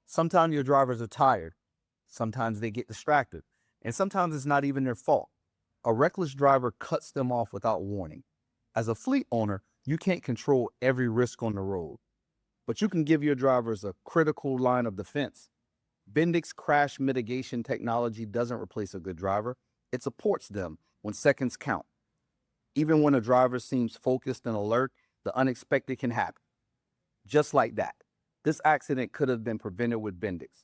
Sometimes your drivers are tired, sometimes they get distracted, and sometimes it's not even their fault. A reckless driver cuts them off without warning. As a fleet owner, you can't control every risk on the road, but you can give your drivers a critical line of defense. Bendix crash mitigation technology doesn't replace a good driver, it supports them when seconds count. Even when a driver seems focused and alert, the unexpected can happen. Just like that. This accident could have been prevented with Bendix.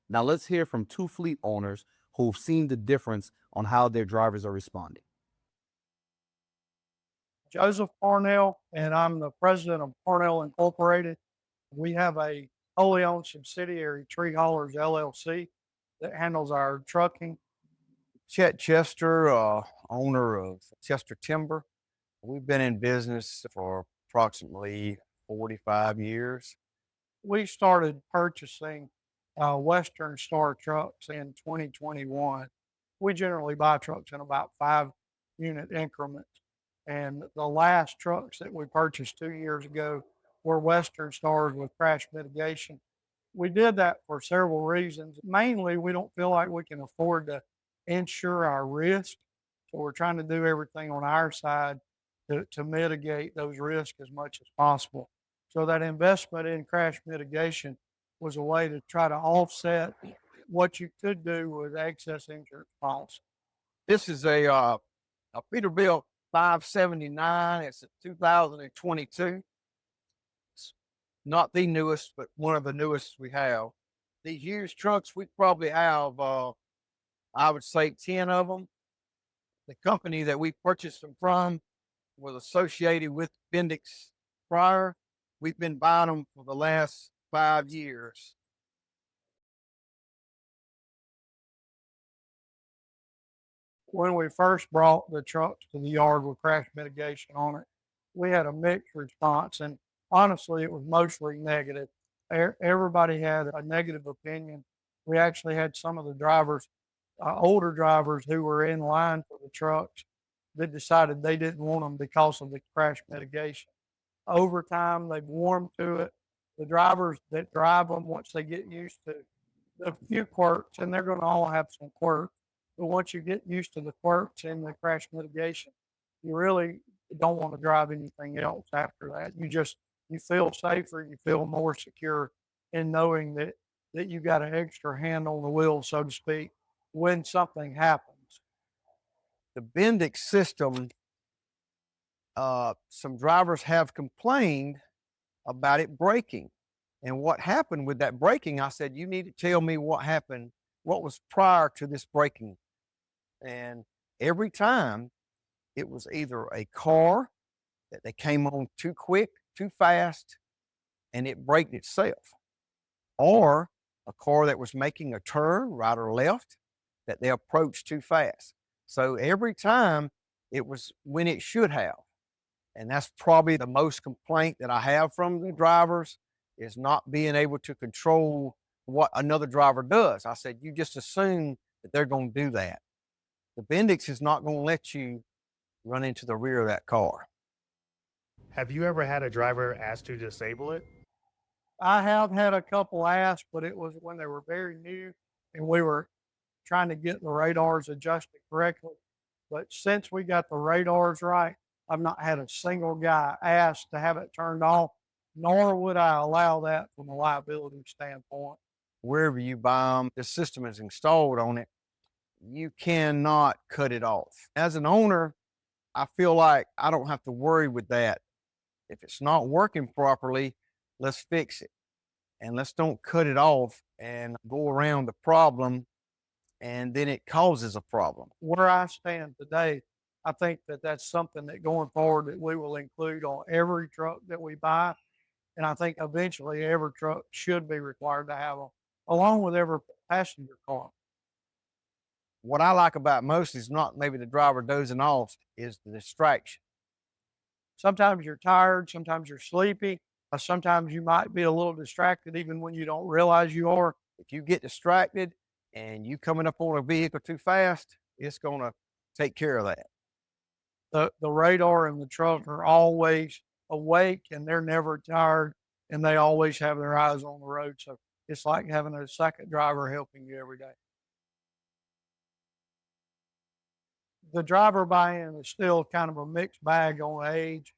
Now let's hear from two fleet owners who've seen the difference on how their drivers are responding. Joseph Parnell, and I'm the president of Parnell Incorporated. We have a wholly owned subsidiary, Tree Haulers LLC, that handles our trucking. Chet Chester, owner of Chester Timber. We've been in business for approximately 45 years. We started purchasing Western Star trucks in 2021. We generally buy trucks in about 5 unit increments. And the last trucks that we purchased 2 years ago were Western Stars with crash mitigation. We did that for several reasons. Mainly, we don't feel like we can afford to insure our risk. So we're trying to do everything on our side to mitigate those risks as much as possible. So that investment in crash mitigation was a way to try to offset what you could do with excess insurance policy. This is a Peterbilt 579. It's a 2022. It's not the newest, but one of the newest we have. These used trucks, we probably have, I would say, 10 of them. The company that we purchased them from was associated with Bendix prior. We've been buying them for the last 5 years. When we first brought the trucks to the yard with crash mitigation on it, we had a mixed response, and honestly, it was mostly negative. Everybody had a negative opinion. We actually had some of the drivers, older drivers who were in line for the trucks, that decided they didn't want them because of the crash mitigation. Over time, they've warmed to it. The drivers that drive them, once they get used to the few quirks, and they're going to all have some quirks, but once you get used to the quirks and the crash mitigation, you really don't want to drive anything else after that. You feel safer, you feel more secure in knowing that you got an extra hand on the wheel, so to speak, when something happens. The Bendix system, some drivers have complained about it breaking. And what happened with that breaking, I said, you need to tell me what happened, what was prior to this breaking. And every time it was either a car that they came on too quick, too fast, and it braked itself, or a car that was making a turn right or left that they approached too fast. So every time it was when it should have. And that's probably the most complaint that I have from the drivers, is not being able to control what another driver does. I said, you just assume that they're going to do that. The Bendix is not going to let you run into the rear of that car. Have you ever had a driver ask to disable it? I have had a couple ask, but it was when they were very new and we were trying to get the radars adjusted correctly. But since we got the radars right, I've not had a single guy ask to have it turned off, nor would I allow that from a liability standpoint. Wherever you buy them, the system is installed on it. You cannot cut it off. As an owner, I feel like I don't have to worry with that. If it's not working properly, let's fix it. And let's don't cut it off and go around the problem, and then it causes a problem. Where I stand today, I think that that's something that going forward that we will include on every truck that we buy. And I think eventually every truck should be required to have them, along with every passenger car. What I like about most is not maybe the driver dozing off, is the distraction. Sometimes you're tired, sometimes you're sleepy, sometimes you might be a little distracted even when you don't realize you are. If you get distracted and you coming up on a vehicle too fast, it's going to take care of that. The radar and the truck are always awake and they're never tired, and they always have their eyes on the road. So it's like having a second driver helping you every day. The driver buy-in is still kind of a mixed bag on age.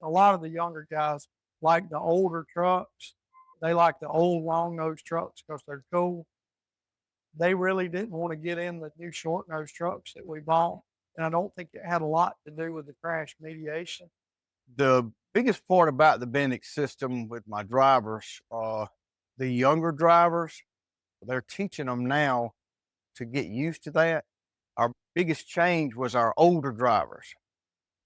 A lot of the younger guys like the older trucks. They like the old long nose trucks because they're cool. They really didn't want to get in the new short nose trucks that we bought. And I don't think it had a lot to do with the crash mediation. The biggest part about the Bendix system with my drivers, the younger drivers, they're teaching them now to get used to that. Our biggest change was our older drivers,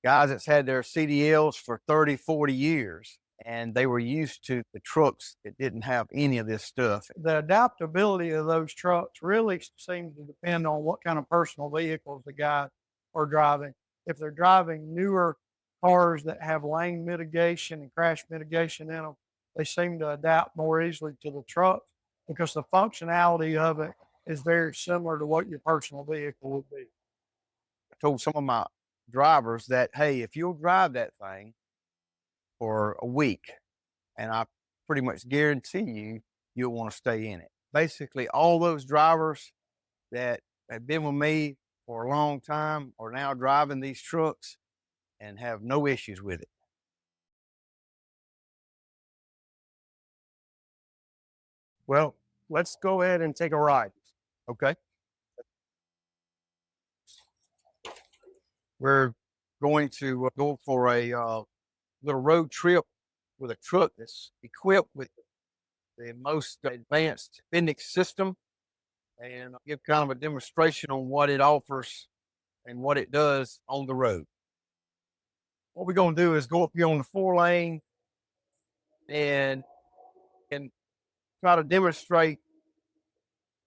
guys that's had their CDLs for 30, 40 years, and they were used to the trucks that didn't have any of this stuff. The adaptability of those trucks really seems to depend on what kind of personal vehicles the guys are driving. If they're driving newer cars that have lane mitigation and crash mitigation in them, they seem to adapt more easily to the truck because the functionality of it is very similar to what your personal vehicle would be. I told some of my drivers that, hey, if you'll drive that thing for a week, and I pretty much guarantee you, you'll want to stay in it. Basically, all those drivers that have been with me for a long time are now driving these trucks and have no issues with it. Well, let's go ahead and take a ride. Okay. We're going to go for a little road trip with a truck that's equipped with the most advanced Bendix system, and I'll give kind of a demonstration on what it offers and what it does on the road. What we're going to do is go up here on the 4-lane and try to demonstrate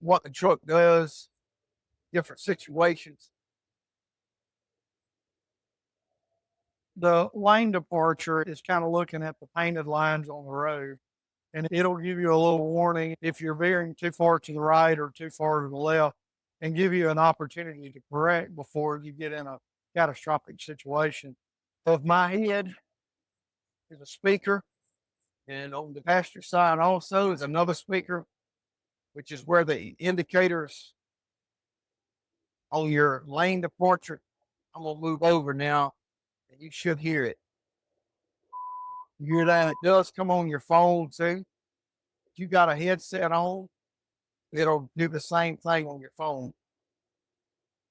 what the truck does, different situations. The lane departure is kind of looking at the painted lines on the road, and it'll give you a little warning if you're veering too far to the right or too far to the left, and give you an opportunity to correct before you get in a catastrophic situation. Above my head is a speaker, and on the passenger side also is another speaker, which is where the indicators on your lane departure. I'm gonna move over now, and you should hear it. You hear that? It does come on your phone too. If you got a headset on, it'll do the same thing on your phone.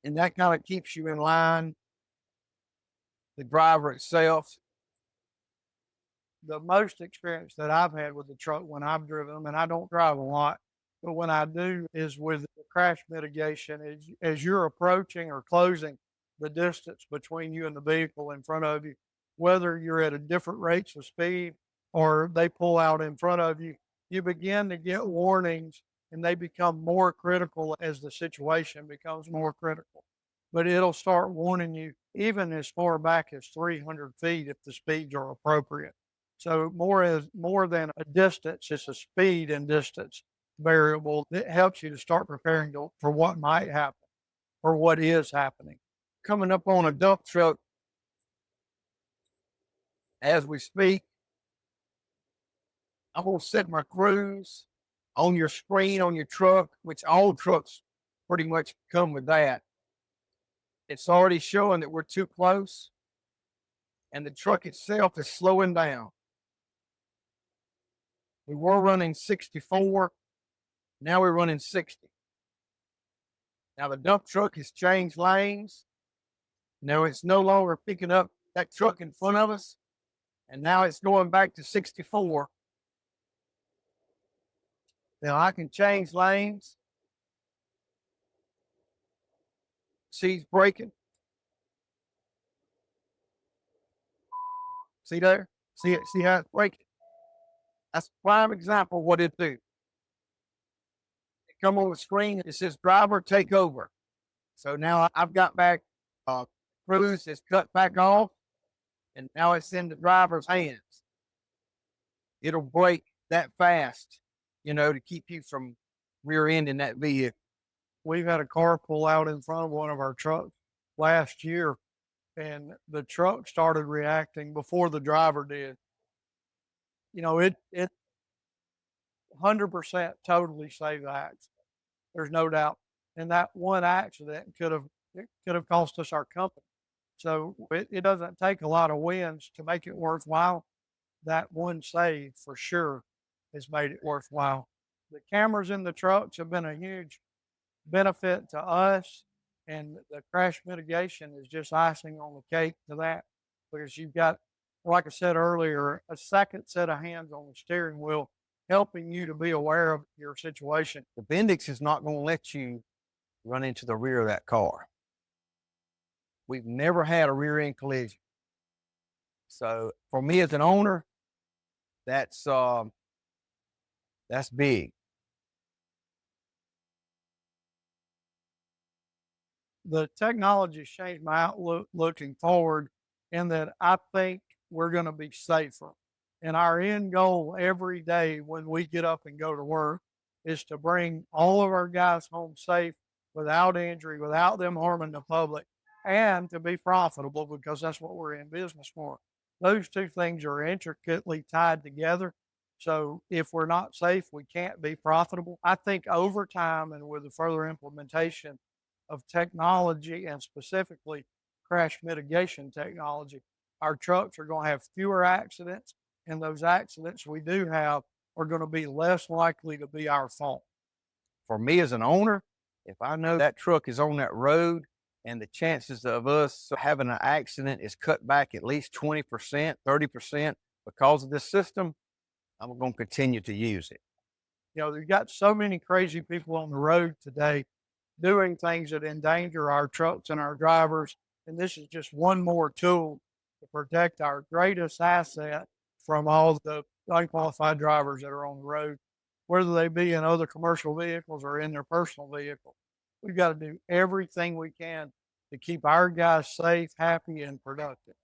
And that kind of keeps you in line. The driver itself. The most experience that I've had with the truck when I've driven them, and I don't drive a lot, but when I do, is with the crash mitigation. As you're approaching or closing the distance between you and the vehicle in front of you, whether you're at a different rates of speed or they pull out in front of you, you begin to get warnings, and they become more critical as the situation becomes more critical. But it'll start warning you even as far back as 300 feet if the speeds are appropriate. So more than a distance, it's a speed and distance variable that helps you to start preparing for what might happen or what is happening. Coming up on a dump truck as we speak, I'm going to set my cruise on your screen on your truck, which all trucks pretty much come with that. It's already showing that we're too close, and the truck itself is slowing down. We were running 64. Now we're running 60. Now the dump truck has changed lanes. Now it's no longer picking up that truck in front of us. And now it's going back to 64. Now I can change lanes. She's braking. See there? See it? See how it's braking? That's a prime example of what it do. It come on the screen, it says driver take over. So now I've got back cruise is cut back off, and now it's in the driver's hands. It'll brake that fast, to keep you from rear-ending that vehicle. We've had a car pull out in front of one of our trucks last year, and the truck started reacting before the driver did. It 100% totally save the accident. There's no doubt. And that one accident it could have cost us our company. So it doesn't take a lot of wins to make it worthwhile. That one save for sure has made it worthwhile. The cameras in the trucks have been a huge benefit to us, and the crash mitigation is just icing on the cake to that, because you've got, like I said earlier, a second set of hands on the steering wheel helping you to be aware of your situation. The Bendix is not going to let you run into the rear of that car. We've never had a rear end collision. So for me as an owner, that's big. The technology's changed my outlook looking forward, in that I think we're going to be safer. And our end goal every day when we get up and go to work is to bring all of our guys home safe, without injury, without them harming the public, and to be profitable, because that's what we're in business for. Those two things are intricately tied together. So if we're not safe, we can't be profitable. I think over time, and with the further implementation of technology, and specifically crash mitigation technology, our trucks are going to have fewer accidents, and those accidents we do have are going to be less likely to be our fault. For me as an owner, if I know that truck is on that road and the chances of us having an accident is cut back at least 20%, 30% because of this system, I'm going to continue to use it. You know, you've got so many crazy people on the road today doing things that endanger our trucks and our drivers. And this is just one more tool to protect our greatest asset from all the unqualified drivers that are on the road, whether they be in other commercial vehicles or in their personal vehicle. We've got to do everything we can to keep our guys safe, happy, and productive.